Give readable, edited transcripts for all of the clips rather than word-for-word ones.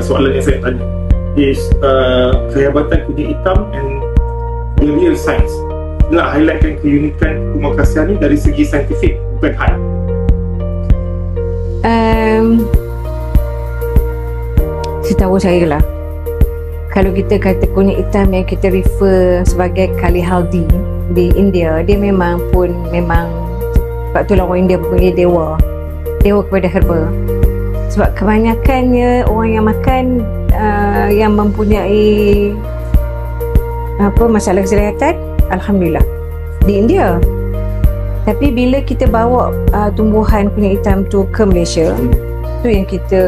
soalan yang saya tanya is kehebatan kunyit hitam and the real science. Nak highlightkan keunikan kumau khasiat ni dari segi saintifik, bukan hype. Setahu saya lah, kalau kita kata kunyit hitam yang kita refer sebagai kali haldi di India, dia memang sebab itulah orang India punya dewa kepada herba. Sebab kebanyakannya orang yang makan yang mempunyai masalah kesihatan, alhamdulillah, di India. Tapi bila kita bawa tumbuhan kunyit hitam tu ke Malaysia, tu yang kita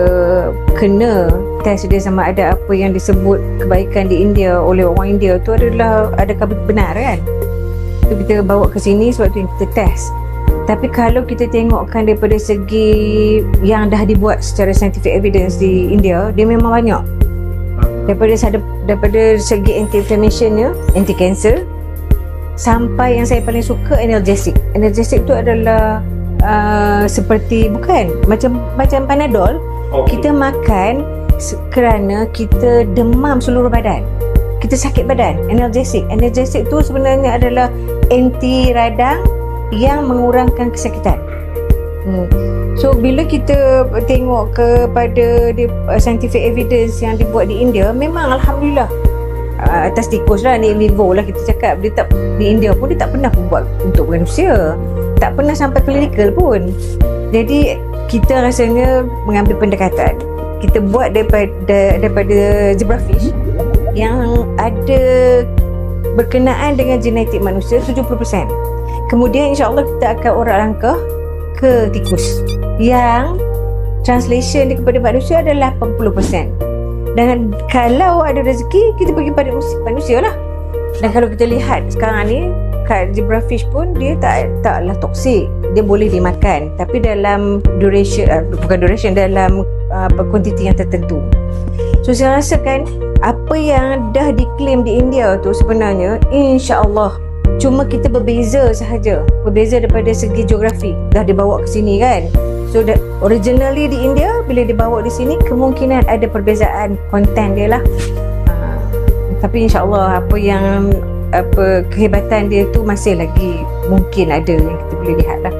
kena test dia sama ada apa yang disebut kebaikan di India oleh orang India tu adalah adakah benar kan. Tu kita bawa ke sini, sebab tu yang kita test. Tapi kalau kita tengokkan daripada segi yang dah dibuat secara scientific evidence di India, dia memang banyak. Daripada segi anti-inflammationnya, anti-cancer, sampai yang saya paling suka analgesic. Analgesic tu adalah seperti macam Panadol. Kita makan kerana kita demam seluruh badan, kita sakit badan. Analgesic tu sebenarnya adalah anti radang yang mengurangkan kesakitan. So bila kita tengok kepada scientific evidence yang dibuat di India, memang alhamdulillah atas tikus lah, ni in vivo lah kita cakap. Dia tak, di India pun dia tak pernah buat untuk manusia, tak pernah sampai klinikal pun. Jadi kita rasanya mengambil pendekatan, kita buat daripada zebrafish yang ada berkenaan dengan genetik manusia 70%. Kemudian insyaAllah kita akan urat langkah ke tikus yang translation dia kepada manusia adalah 80%. Dan kalau ada rezeki, kita bagi pada manusia lah. Dan kalau kita lihat sekarang ni, kat zebrafish pun dia taklah toksik, dia boleh dimakan, tapi dalam dalam kuantiti yang tertentu. So saya rasakan apa yang dah diklaim di India tu sebenarnya insya-Allah cuma kita berbeza sahaja, berbeza daripada segi geografi, dah dibawa ke sini kan. So originally di India, bila dibawa di sini kemungkinan ada perbezaan konten dia lah. Tapi insya-Allah kehebatan dia tu masih lagi mungkin ada yang kita boleh lihat lah.